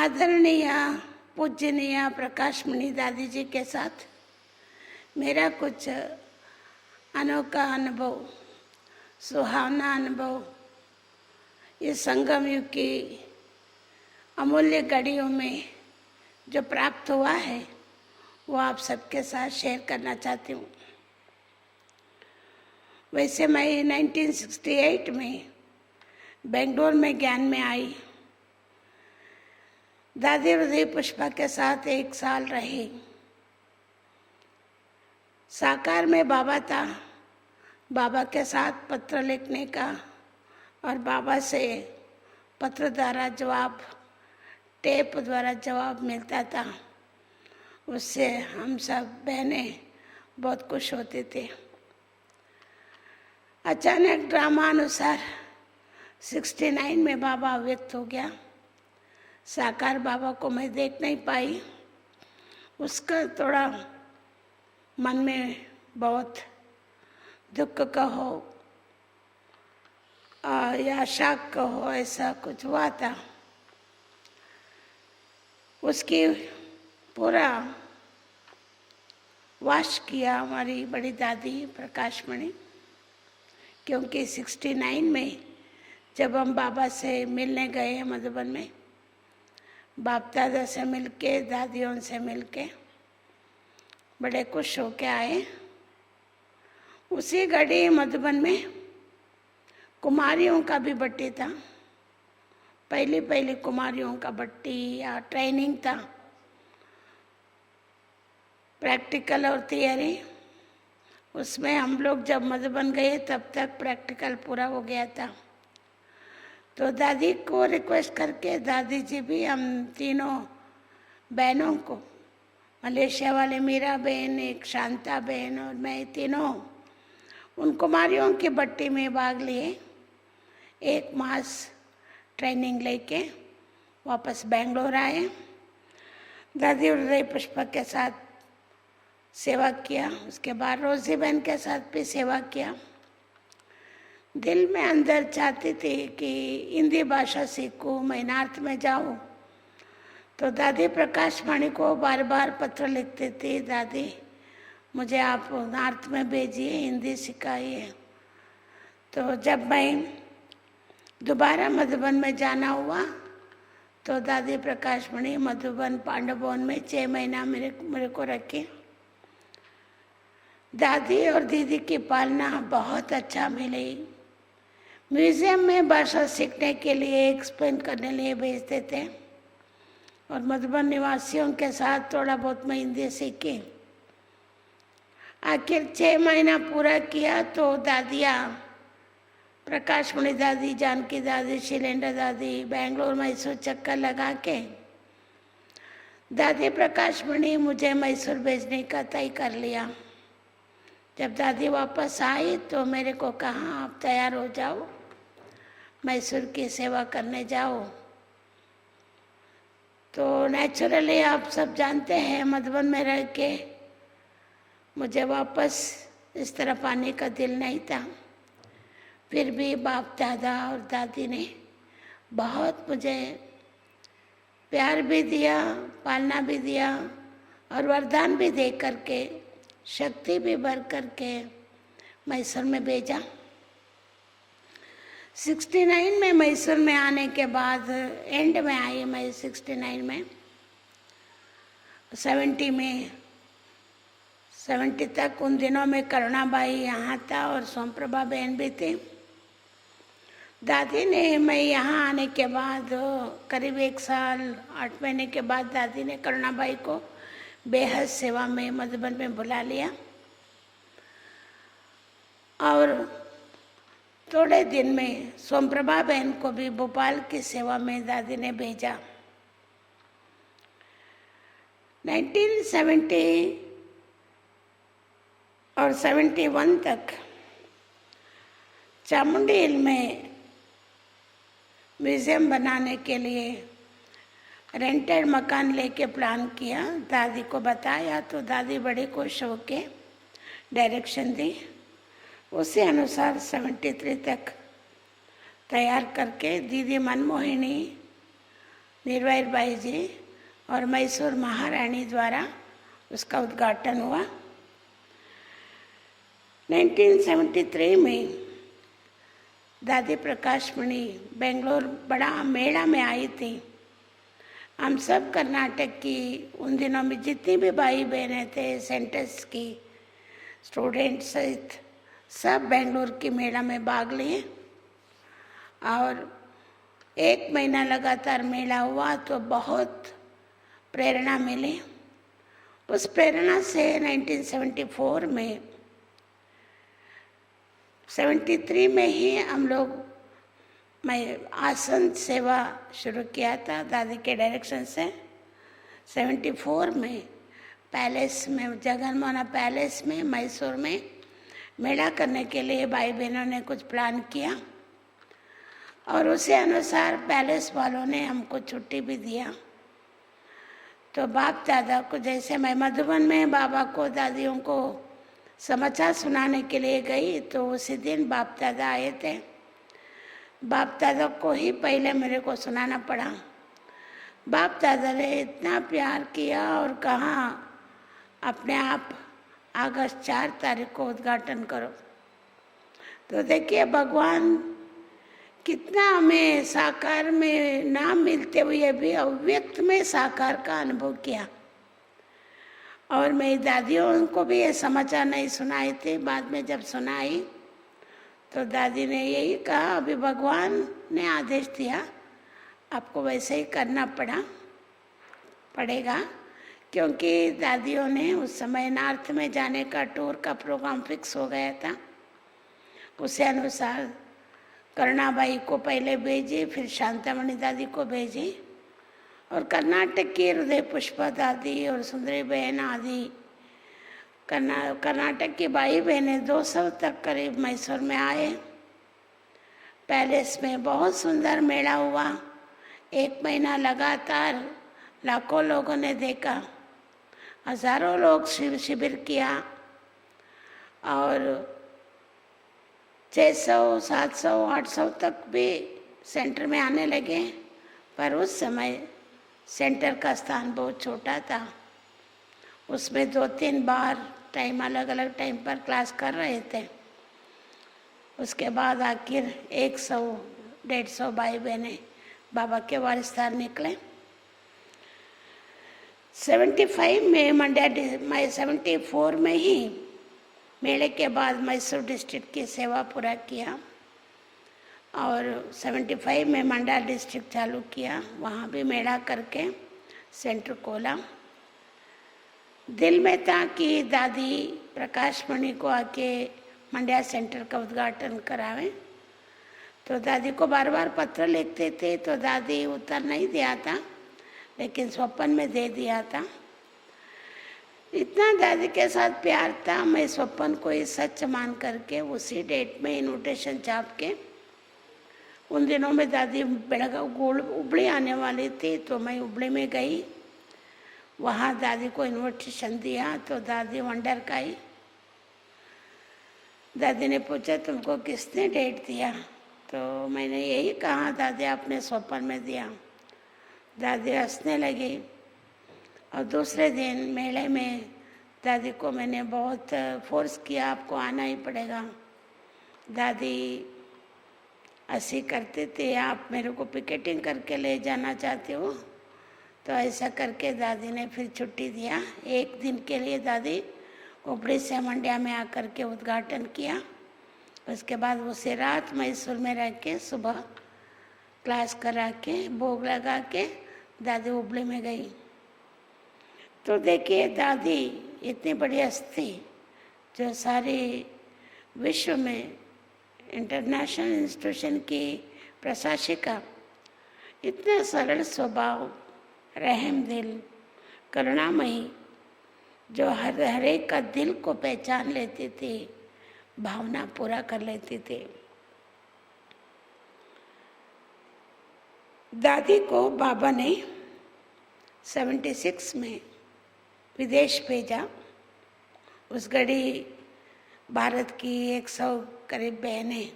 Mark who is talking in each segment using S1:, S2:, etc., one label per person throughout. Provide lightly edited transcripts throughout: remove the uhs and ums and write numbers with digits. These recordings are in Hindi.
S1: आदरणीय पूजनीय प्रकाशमणि दादी जी के साथ मेरा कुछ अनोखा अनुभव, सुहावना अनुभव इस संगम युग की अमूल्य घड़ियों में जो प्राप्त हुआ है वो आप सबके साथ शेयर करना चाहती हूँ। वैसे मैं 1968 में बेंगलोर में ज्ञान में आई। दादी हृदय पुष्पा के साथ 1 साल रही। साकार में बाबा था। बाबा के साथ पत्र लिखने का और बाबा से पत्र द्वारा जवाब, टेप द्वारा जवाब मिलता था। उससे हम सब बहनें बहुत खुश होते थे। अचानक ड्रामा अनुसार 69 में बाबा अव्यक्त हो गया। साकार बाबा को मैं देख नहीं पाई। उसका थोड़ा मन में बहुत दुख का हो या शक का हो, ऐसा कुछ हुआ था। उसकी पूरा वाश किया हमारी बड़ी दादी प्रकाशमणि, क्योंकि 69 में जब हम बाबा से मिलने गए मधुबन में, बाप दादा से मिलके, दादियों से मिलके बड़े खुश होके आए। उसी घड़ी मधुबन में कुमारियों का भी बट्टी था। पहली कुमारियों का बट्टी या ट्रेनिंग था, प्रैक्टिकल और थियरी। उसमें हम लोग जब मधुबन गए तब तक प्रैक्टिकल पूरा हो गया था। तो दादी को रिक्वेस्ट करके दादी जी भी हम तीनों बहनों को, मलेशिया वाले मीरा बहन, एक शांता बहन और मैं, तीनों उन कुमारियों की बट्टी में भाग लिए। 1 मास ट्रेनिंग लेके वापस बेंगलोर आए। दादी हृदय पुष्पा के साथ सेवा किया। उसके बाद रोजी बहन के साथ भी सेवा किया। दिल में अंदर चाहती थी कि हिंदी भाषा सीखूं, मैं नॉर्थ में जाऊं। तो दादी प्रकाशमणि को बार बार पत्र लिखती थी, दादी मुझे आप नॉर्थ में भेजिए, हिंदी सिखाइए। तो जब मैं दोबारा मधुबन में जाना हुआ तो दादी प्रकाशमणि मधुबन पांडव भवन में 6 महीना मेरे को रखे। दादी और दीदी की पालना बहुत अच्छा मिली। म्यूजियम में भाषा सीखने के लिए, एक्सप्लेन करने लिए भेजते थे और मधुबन निवासियों के साथ थोड़ा बहुत मैं हिंदी सीखी। आखिर 6 महीना पूरा किया तो दादियाँ, प्रकाशमणि दादी, जानकी दादी, शिलेंद्र दादी बेंगलोर मैसूर चक्कर लगा के दादी प्रकाशमणि मुझे मैसूर भेजने का तय कर लिया। जब दादी वापस आई तो मेरे को कहा, आप तैयार हो जाओ, मैसूर की सेवा करने जाओ। तो नेचुरली आप सब जानते हैं मधुबन में रह के मुझे वापस इस तरफ आने का दिल नहीं था। फिर भी बाप दादा और दादी ने बहुत मुझे प्यार भी दिया, पालना भी दिया और वरदान भी दे करके, शक्ति भी भर करके मैसूर में भेजा। 69 में मैसूर में आने के बाद, एंड में आई मैं 69 में, 70 तक उन दिनों में करुणाबाई यहाँ था और सोमप्रभा बहन भी थी। दादी ने, मैं यहाँ आने के बाद करीब 1 साल 8 महीने के बाद दादी ने करुणाबाई को बेहद सेवा में मधुबन में बुला लिया और थोड़े दिन में सोमप्रभा बहन को भी भोपाल की सेवा में दादी ने भेजा। 1970 और 71 तक चामुंडी हिल में म्यूजियम बनाने के लिए रेंटेड मकान लेके प्लान किया। दादी को बताया तो दादी बड़ी खुश होके डायरेक्शन दी। उसी अनुसार 73 तक तैयार करके दीदी मनमोहिनी निर्वायर बाई जी और मैसूर महारानी द्वारा उसका उद्घाटन हुआ। 1973 में दादी प्रकाशमणि बेंगलोर बड़ा मेला में आई थी। हम सब कर्नाटक की उन दिनों में जितनी भी भाई बहनें थे, सेंटर्स की स्टूडेंट सहित सब बेंगलोर की मेला में भाग लिए और 1 महीना लगातार मेला हुआ तो बहुत प्रेरणा मिली। उस प्रेरणा से 1974 में 73 में ही हम लोग मैं आसन सेवा शुरू किया था दादी के डायरेक्शन से। 74 में पैलेस में, जगनमोहन पैलेस में मैसूर में मेला करने के लिए भाई बहनों ने कुछ प्लान किया और उसी अनुसार पैलेस वालों ने हमको छुट्टी भी दिया। तो बाप दादा को, जैसे मैं मधुबन में बाबा को दादियों को समाचार सुनाने के लिए गई तो उसी दिन बाप दादा आए थे। बाप दादा को ही पहले मेरे को सुनाना पड़ा। बाप दादा ने इतना प्यार किया और कहा अपने आप अगस्त 4 तारीख को उद्घाटन करो। तो देखिए भगवान कितना हमें साकार में ना मिलते हुए भी अव्यक्त में साकार का अनुभव किया। और मेरी दादियों को भी ये समाचार नहीं सुनाए थे। बाद में जब सुनाई तो दादी ने यही कहा, अभी भगवान ने आदेश दिया, आपको वैसे ही करना पड़ेगा। क्योंकि दादियों ने उस समय नॉर्थ में जाने का टूर का प्रोग्राम फिक्स हो गया था। उसे अनुसार करुणाबाई को पहले भेजी, फिर शांतामणि दादी को भेजी और कर्नाटक की हृदय पुष्पा दादी और सुंदरी बहन आदि कर्नाटक की भाई बहनें 200 तक करीब मैसूर में आए। पैलेस में बहुत सुंदर मेला हुआ। 1 महीना लगातार लाखों लोगों ने देखा। हजारों लोग शिविर किया और 600, 700, 800 तक भी सेंटर में आने लगे। पर उस समय सेंटर का स्थान बहुत छोटा था। उसमें 2-3 बार टाइम, अलग अलग टाइम पर क्लास कर रहे थे। उसके बाद आखिर 100-150 भाई बहनें बाबा के वारिसदार निकले। 75 में मंड्या, 74 में ही मेले के बाद मैसूर डिस्ट्रिक्ट की सेवा पूरा किया और 75 में मंडा डिस्ट्रिक्ट चालू किया। वहाँ भी मेला करके सेंटर खोला। दिल में था कि दादी प्रकाशमणि को आके मंड्या सेंटर का उद्घाटन करावें। तो दादी को बार बार पत्र लिखते थे तो दादी उत्तर नहीं दिया था, लेकिन स्वप्न में दे दिया था। इतना दादी के साथ प्यार था, मैं स्वप्न को ही सच मान करके उसी डेट में इन्विटेशन छाप के, उन दिनों में दादी उबली आने वाली थी तो मैं उबली में गई। वहाँ दादी को इन्विटेशन दिया तो दादी वंडर का ही। दादी ने पूछा तुमको किसने डेट दिया? तो मैंने यही कहा दादी आपने स्वप्न में दिया। दादी हंसने लगी और दूसरे दिन मेले में दादी को मैंने बहुत फोर्स किया, आपको आना ही पड़ेगा। दादी ऐसे करते थे, आप मेरे को पिकेटिंग करके ले जाना चाहते हो? तो ऐसा करके दादी ने फिर छुट्टी दिया। 1 दिन के लिए दादी उपड़ी से मंड्या में आकर के उद्घाटन किया। उसके बाद उसे रात मैसूर में रह के सुबह क्लास करा के भोग लगा के दादी हुबली में गई। तो देखिए दादी इतनी बड़ी हस्ती जो सारे विश्व में इंटरनेशनल इंस्टीट्यूशन की प्रशासिका, इतना सरल स्वभाव, रहम दिल, करुणामयी, जो हर एक का दिल को पहचान लेती थी, भावना पूरा कर लेती थी। दादी को बाबा ने 76 में विदेश भेजा। उस घड़ी भारत की 100 करीब बहनें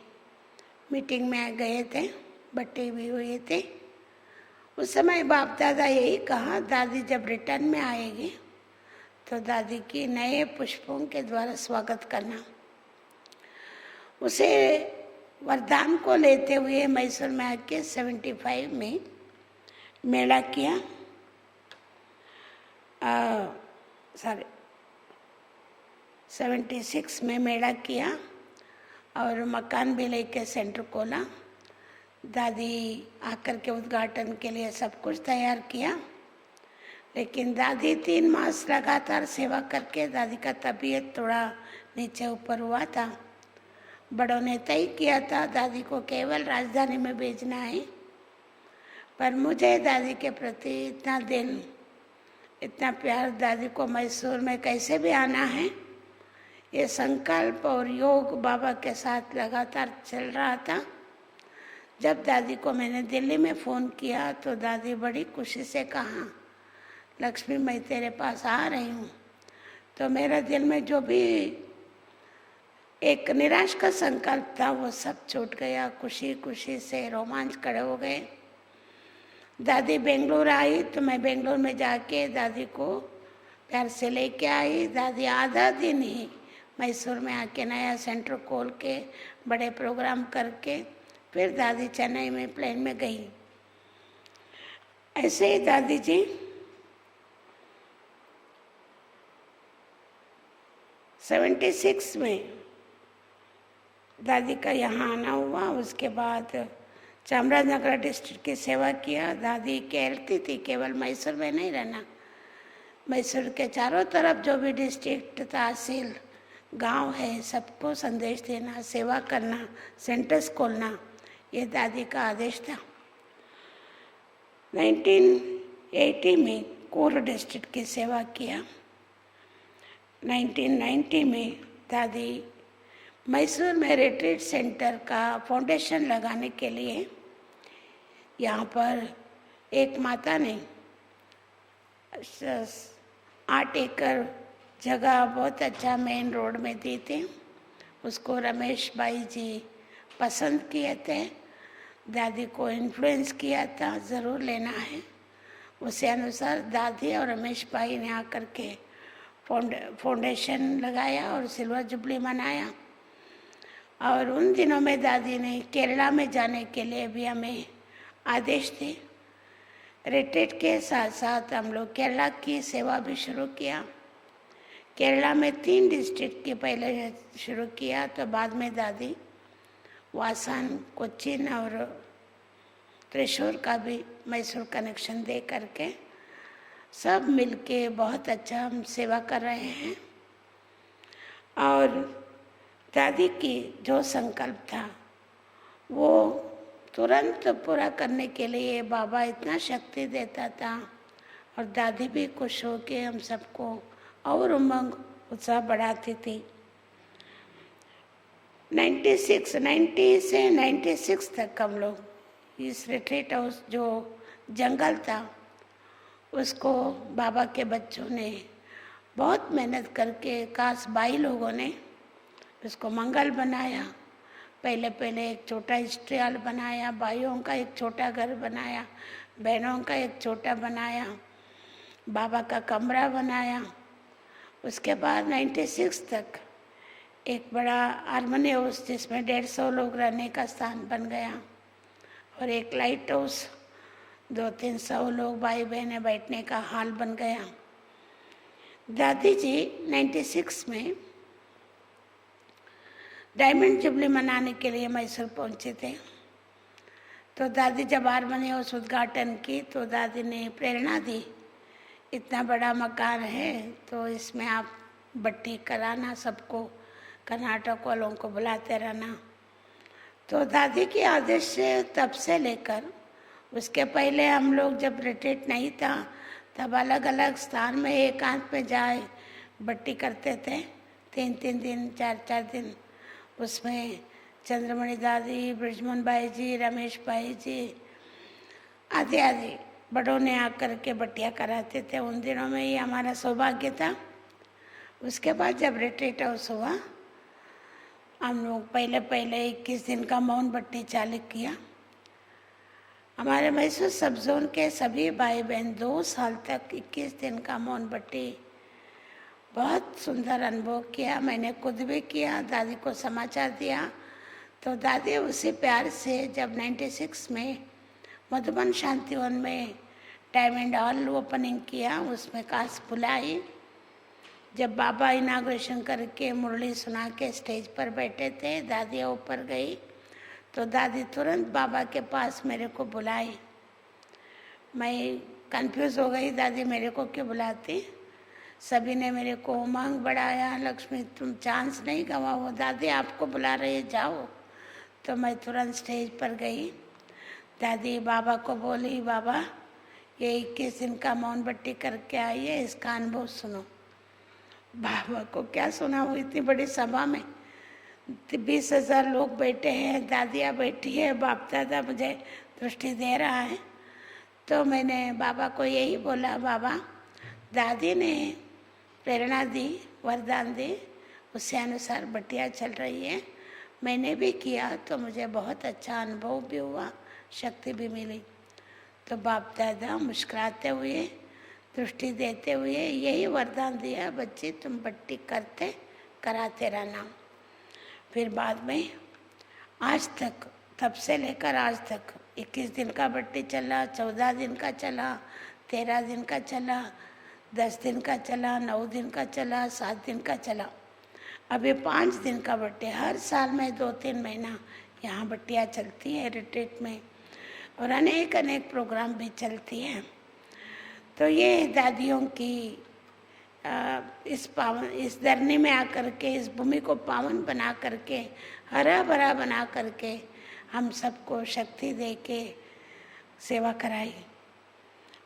S1: मीटिंग में गए थे, बटे भी हुए थे। उस समय बाप दादा यही कहा, दादी जब रिटर्न में आएगी तो दादी की नए पुष्पों के द्वारा स्वागत करना। उसे वरदान को लेते हुए मैसूर में आके 75 में मेला किया, 76 में मेला किया और मकान भी लेके सेंटर खोला। दादी आकर के उद्घाटन के लिए सब कुछ तैयार किया, लेकिन दादी 3 मास लगातार सेवा करके दादी का तबीयत थोड़ा नीचे ऊपर हुआ था। बड़ों ने तय किया था दादी को केवल राजधानी में भेजना है, पर मुझे दादी के प्रति इतना दिल, इतना प्यार, दादी को मैसूर में कैसे भी आना है, ये संकल्प और योग बाबा के साथ लगातार चल रहा था। जब दादी को मैंने दिल्ली में फ़ोन किया तो दादी बड़ी खुशी से कहा, लक्ष्मी मैं तेरे पास आ रही हूँ। तो मेरा दिल में जो भी एक निराश का संकल्प था वो सब छूट गया। खुशी खुशी से रोमांच खड़े हो गए। दादी बेंगलोर आई तो मैं बेंगलोर में जाके दादी को प्यार से लेके आई। दादी आधा दिन ही मैसूर में आके नया सेंटर खोल के बड़े प्रोग्राम करके फिर दादी चेन्नई में प्लेन में गई। ऐसे ही दादी जी 76 में दादी का यहाँ आना हुआ। उसके बाद चामराजनगर डिस्ट्रिक्ट की सेवा किया। दादी कहती थी केवल मैसूर में नहीं रहना, मैसूर के चारों तरफ जो भी डिस्ट्रिक्ट, तहसील, गांव है सबको संदेश देना, सेवा करना, सेंटर्स खोलना, ये दादी का आदेश था। 1980 में कोर डिस्ट्रिक्ट की सेवा किया। 1990 में दादी मैसूर में रिट्रीट सेंटर का फाउंडेशन लगाने के लिए यहाँ पर एक माता ने 8 एकड़ जगह बहुत अच्छा मेन रोड में दी थी। उसको रमेश भाई जी पसंद किए थे, दादी को इन्फ्लुएंस किया था ज़रूर लेना है। उसी अनुसार दादी और रमेश भाई ने आकर के फाउंडेशन लगाया और सिल्वर जुबली मनाया। और उन दिनों में दादी ने केरला में जाने के लिए भी हमें आदेश थे। रिट्रीट के साथ साथ हम लोग केरला की सेवा भी शुरू किया। केरला में 3 डिस्ट्रिक्ट की पहले शुरू किया, तो बाद में दादी वासन, कोच्चिन और त्रिशूर का भी मैसूर कनेक्शन दे करके सब मिलके बहुत अच्छा हम सेवा कर रहे हैं। और दादी की जो संकल्प था वो तुरंत पूरा करने के लिए बाबा इतना शक्ति देता था और दादी भी खुश हो के हम सबको और उमंग उत्साह बढ़ाती थी। 90 से 96 तक हम लोग इस रिट्रीट हाउस जो जंगल था उसको बाबा के बच्चों ने बहुत मेहनत करके, काश भाई लोगों ने उसको मंगल बनाया। पहले एक छोटा स्ट्री हॉल बनाया, भाइयों का एक छोटा घर बनाया, बहनों का एक छोटा बनाया, बाबा का कमरा बनाया। उसके बाद 96 तक एक बड़ा हारमोनी हाउस जिसमें 150 लोग रहने का स्थान बन गया और एक लाइट हाउस 200-300 लोग भाई बहनें बैठने का हाल बन गया। दादी जी 96 में डायमंड जुबली मनाने के लिए मैसूर पहुंचे थे। तो दादी जब हारमोनी हाउस उद्घाटन की तो दादी ने प्रेरणा दी, इतना बड़ा मकान है तो इसमें आप बट्टी कराना, सबको कर्नाटक वालों को बुलाते रहना। तो दादी के आदेश से तब से लेकर उसके पहले हम लोग जब रिट्रीट नहीं था तब अलग अलग स्थान में एकांत में जाए बट्टी करते थे, 3-3 दिन 4-4 दिन। उसमें चंद्रमणि दादी, ब्रिजमोहन भाई जी, रमेश भाई जी आदि आदि बड़ों ने आकर के बट्टियाँ कराते थे। उन दिनों में ये हमारा सौभाग्य था। उसके बाद जब रिट्रीट हाउस हुआ हम लोग पहले 21 दिन का मौन बट्टी चालू किया हमारे मैसूर सब जोन के सभी भाई बहन 2 साल तक 21 दिन का मौन बट्टी बहुत सुंदर अनुभव किया। मैंने खुद भी किया, दादी को समाचार दिया तो दादी उसी प्यार से जब 96 में मधुबन शांतिवन में डायमंड हॉल ओपनिंग किया, उसमें खास बुलाई। जब बाबा इनाग्रेशन करके मुरली सुना के स्टेज पर बैठे थे, दादी ऊपर गई तो दादी तुरंत बाबा के पास मेरे को बुलाई। मैं कंफ्यूज हो गई, दादी मेरे को क्यों बुलाती। सभी ने मेरे को उमंग बढ़ाया, लक्ष्मी तुम चांस नहीं गंवाओ, दादी आपको बुला रही है, जाओ। तो मैं तुरंत स्टेज पर गई। दादी बाबा को बोली, बाबा ये 21 दिन का मौन बट्टी करके आई है, इसका अनुभव सुनो। बाबा को क्या सुना, वो इतनी बड़ी सभा में 20,000 लोग बैठे हैं, दादियाँ बैठी है, बाप दादा मुझे दृष्टि दे रहा है। तो मैंने बाबा को यही बोला, बाबा दादी ने प्रेरणा दी, वरदान दी, उससे अनुसार बट्टियाँ चल रही है। मैंने भी किया तो मुझे बहुत अच्छा अनुभव भी हुआ, शक्ति भी मिली। तो बाप दादा मुस्कुराते हुए, दृष्टि देते हुए यही वरदान दिया, बच्चे तुम बट्टी करते कराते रहना। फिर बाद में आज तक, तब से लेकर आज तक 21 दिन का बट्टी चला, 14 दिन का चला, 13 दिन का चला, 10 दिन का चला, 9 दिन का चला, 7 दिन का चला, अभी 5 दिन का बट्टी। हर साल में 2-3 महीना यहाँ बट्टियाँ चलती है रिट्रीट में, और अनेक अनेक प्रोग्राम भी चलती हैं। तो ये दादियों की इस धरनी में आकर के, इस भूमि को पावन बना करके, हरा भरा बना करके हम सबको शक्ति दे के सेवा कराई।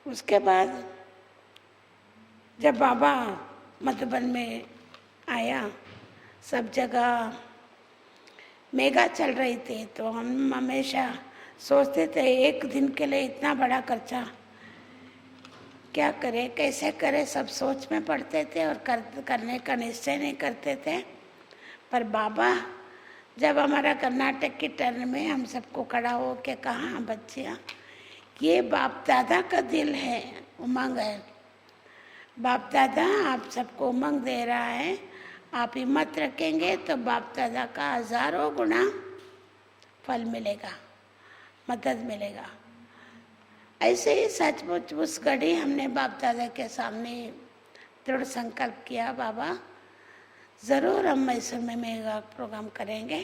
S1: उसके बाद जब बाबा मधुबन में आया, सब जगह मेगा चल रही थी, तो हम हमेशा सोचते थे एक दिन के लिए इतना बड़ा खर्चा क्या करें, कैसे करें, सब सोच में पड़ते थे और करने का निश्चय नहीं करते थे। पर बाबा जब हमारा कर्नाटक की टर्न में हम सबको खड़ा हो के कहा, बच्चियाँ ये बाप दादा का दिल है, उमंग है, बाप दादा आप सबको उमंग दे रहा है, आप हिम्मत रखेंगे तो बाप दादा का हजारों गुना फल मिलेगा, मदद मिलेगा। ऐसे ही सचमुच उस घड़ी हमने बाप दादा के सामने दृढ़ संकल्प किया, बाबा ज़रूर हम मैसूर में मेगा प्रोग्राम करेंगे।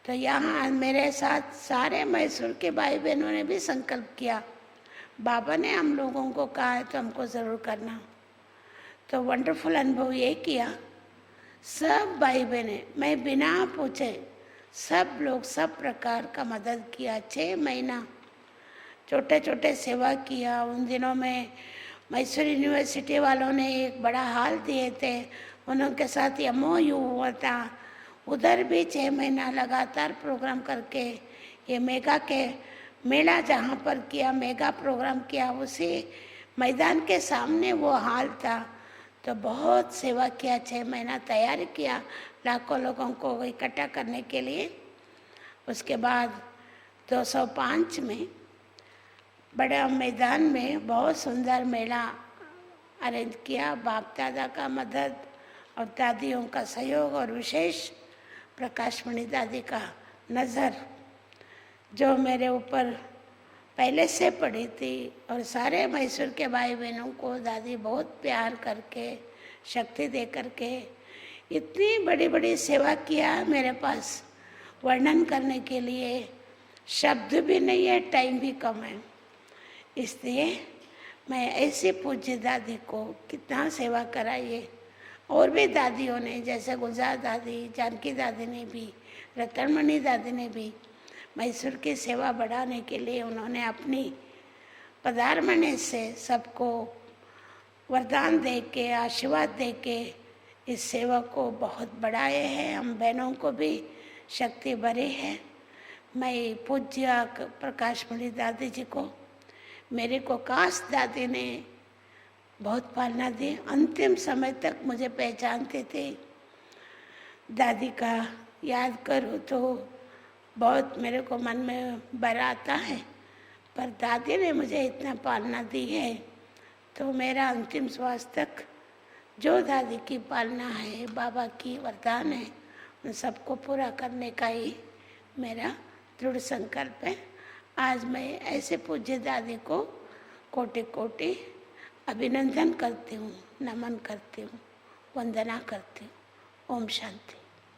S1: तो यहाँ मेरे साथ सारे मैसूर के भाई बहनों ने भी संकल्प किया, बाबा ने हम लोगों को कहा है तो हमको ज़रूर करना। तो वंडरफुल अनुभव ये किया, सब भाई बहने मैं बिना पूछे सब लोग सब प्रकार का मदद किया। 6 महीना छोटे छोटे सेवा किया। उन दिनों में मैसूर यूनिवर्सिटी वालों ने एक बड़ा हॉल दिए थे, उनके साथ MOU हुआ था, उधर भी 6 महीना लगातार प्रोग्राम करके ये मेगा के मेला जहाँ पर किया, मेगा प्रोग्राम किया, उसी मैदान के सामने वो हॉल था। तो बहुत सेवा किया, 6 महीना तैयारी किया लाखों लोगों को इकट्ठा करने के लिए। उसके बाद 205 में बड़ा मैदान में बहुत सुंदर मेला अरेंज किया। बाप दादा का मदद और दादियों का सहयोग और विशेष प्रकाशमणि दादी का नज़र जो मेरे ऊपर पहले से पड़ी थी, और सारे मैसूर के भाई बहनों को दादी बहुत प्यार करके, शक्ति दे करके इतनी बड़ी बड़ी सेवा किया, मेरे पास वर्णन करने के लिए शब्द भी नहीं है, टाइम भी कम है। इसलिए मैं ऐसी पूज्य दादी को कितना सेवा कराइए। और भी दादियों ने, जैसे गुलजार दादी, जानकी दादी ने भी, रतनमणि दादी ने भी मैसूर की सेवा बढ़ाने के लिए उन्होंने अपनी पदार्पण से सबको वरदान दे के, आशीर्वाद दे के इस सेवा को बहुत बढ़ाए हैं। हम बहनों को भी शक्ति भरी है। मैं पूज्य प्रकाशमणि दादी जी को, मेरे को काश दादी ने बहुत पालना दी, अंतिम समय तक मुझे पहचानते थे। दादी का याद करूँ तो बहुत मेरे को मन में भर आता है। पर दादी ने मुझे इतना पालना दी है, तो मेरा अंतिम श्वास तक जो दादी की पालना है, बाबा की वरदान है, उन सबको पूरा करने का ही मेरा दृढ़ संकल्प है। आज मैं ऐसे पूज्य दादी को कोटि कोटि अभिनंदन करती हूँ, नमन करती हूँ, वंदना करती हूँ। ओम शांति।